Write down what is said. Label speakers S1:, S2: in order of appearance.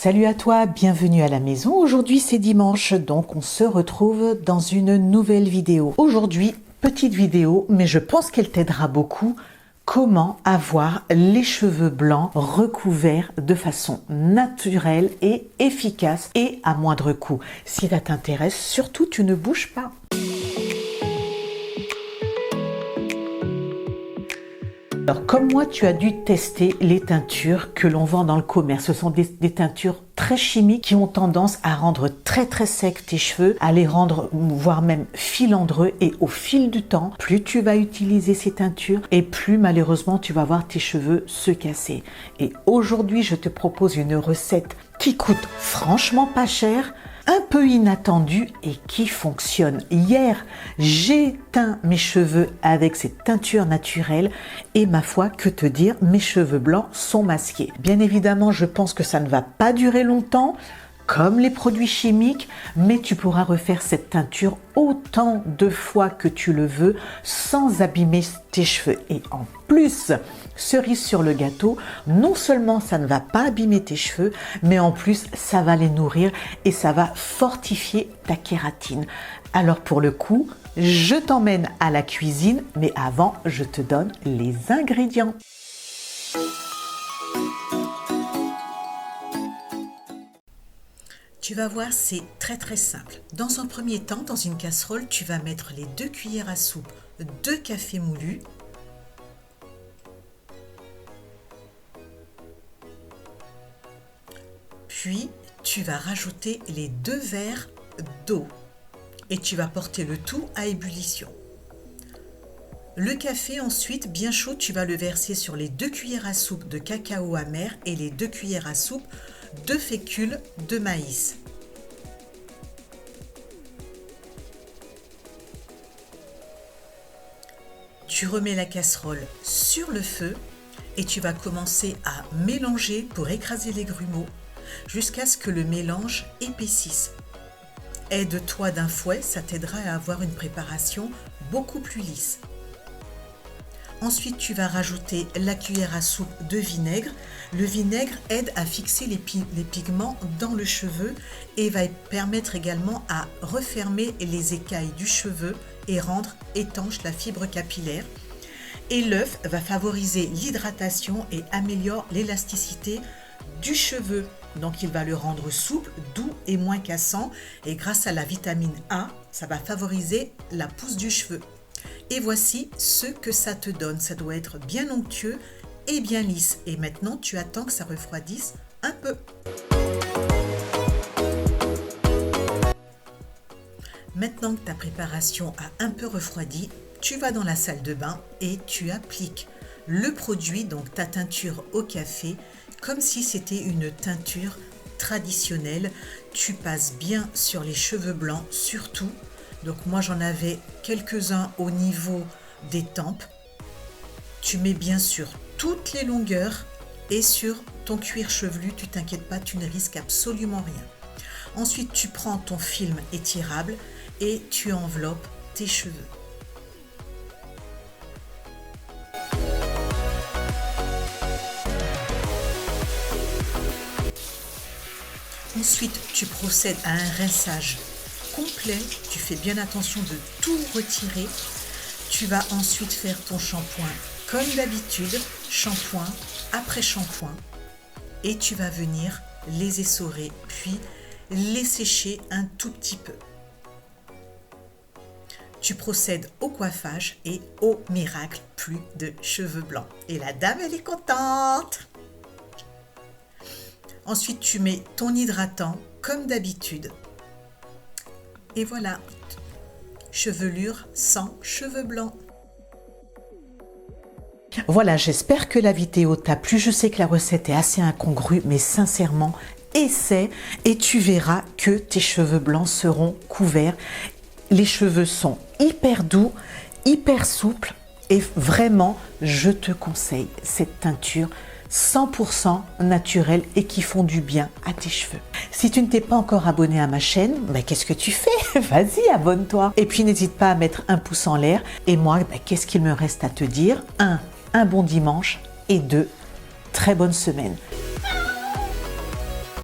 S1: Salut à toi, bienvenue à la maison. Aujourd'hui c'est dimanche, donc on se retrouve dans une nouvelle vidéo. Aujourd'hui, petite vidéo, mais je pense qu'elle t'aidera beaucoup. Comment avoir les cheveux blancs recouverts de façon naturelle et efficace et à moindre coût. Si ça t'intéresse, surtout tu ne bouges pas. Alors, comme moi, tu as dû tester les teintures que l'on vend dans le commerce. Ce sont des teintures très chimiques qui ont tendance à rendre très secs tes cheveux, à les rendre voire même filandreux. Et au fil du temps, plus tu vas utiliser ces teintures et plus malheureusement tu vas voir tes cheveux se casser. Et aujourd'hui, je te propose une recette qui coûte franchement pas cher, un peu inattendu et qui fonctionne. Hier, j'ai teint mes cheveux avec cette teinture naturelle et ma foi, que te dire, mes cheveux blancs sont masqués. Bien évidemment, je pense que ça ne va pas durer longtemps, comme les produits chimiques, mais tu pourras refaire cette teinture autant de fois que tu le veux sans abîmer tes cheveux. Et en plus, cerise sur le gâteau, non seulement ça ne va pas abîmer tes cheveux, mais en plus ça va les nourrir et ça va fortifier ta kératine. Alors pour le coup, je t'emmène à la cuisine, mais avant, je te donne les ingrédients. Tu vas voir, c'est très simple. Dans un premier temps, dans une casserole, tu vas mettre les 2 cuillères à soupe de café moulu. Puis, tu vas rajouter les 2 verres d'eau et tu vas porter le tout à ébullition. Le café, ensuite, bien chaud, tu vas le verser sur les 2 cuillères à soupe de cacao amer et les 2 cuillères à soupe de fécule de maïs. Tu remets la casserole sur le feu et tu vas commencer à mélanger pour écraser les grumeaux jusqu'à ce que le mélange épaississe. Aide-toi d'un fouet, ça t'aidera à avoir une préparation beaucoup plus lisse. Ensuite, tu vas rajouter la cuillère à soupe de vinaigre. Le vinaigre aide à fixer les pigments dans le cheveu et va permettre également à refermer les écailles du cheveu et rendre étanche la fibre capillaire. Et l'œuf va favoriser l'hydratation et améliore l'élasticité du cheveu. Donc il va le rendre souple, doux et moins cassant. Et grâce à la vitamine A, ça va favoriser la pousse du cheveu. Et voici ce que ça te donne. Ça doit être bien onctueux et bien lisse. Et maintenant, tu attends que ça refroidisse un peu. Maintenant que ta préparation a un peu refroidi, tu vas dans la salle de bain et tu appliques le produit, donc ta teinture au café, comme si c'était une teinture traditionnelle. Tu passes bien sur les cheveux blancs surtout. Donc moi j'en avais quelques-uns au niveau des tempes. Tu mets bien sur toutes les longueurs et sur ton cuir chevelu, tu t'inquiètes pas, tu ne risques absolument rien. Ensuite tu prends ton film étirable et tu enveloppes tes cheveux. Ensuite tu procèdes à un rinçage complet, tu fais bien attention de tout retirer. Tu vas ensuite faire ton shampoing comme d'habitude, shampoing après shampoing, et tu vas venir les essorer puis les sécher un tout petit peu. Tu procèdes au coiffage et au miracle, plus de cheveux blancs. Et la dame, elle est contente. Ensuite, tu mets ton hydratant comme d'habitude. Et voilà, chevelure sans cheveux blancs. Voilà, j'espère que la vidéo t'a plu. Je sais que la recette est assez incongrue, mais sincèrement, essaie et tu verras que tes cheveux blancs seront couverts. Les cheveux sont hyper doux, hyper souples et vraiment, je te conseille cette teinture 100% naturelle et qui font du bien à tes cheveux. Si tu ne t'es pas encore abonné à ma chaîne, qu'est-ce que tu fais? Vas-y, abonne-toi. Et puis n'hésite pas à mettre un pouce en l'air. Et moi, qu'est-ce qu'il me reste à te dire? Un bon dimanche et 2, très bonne semaine.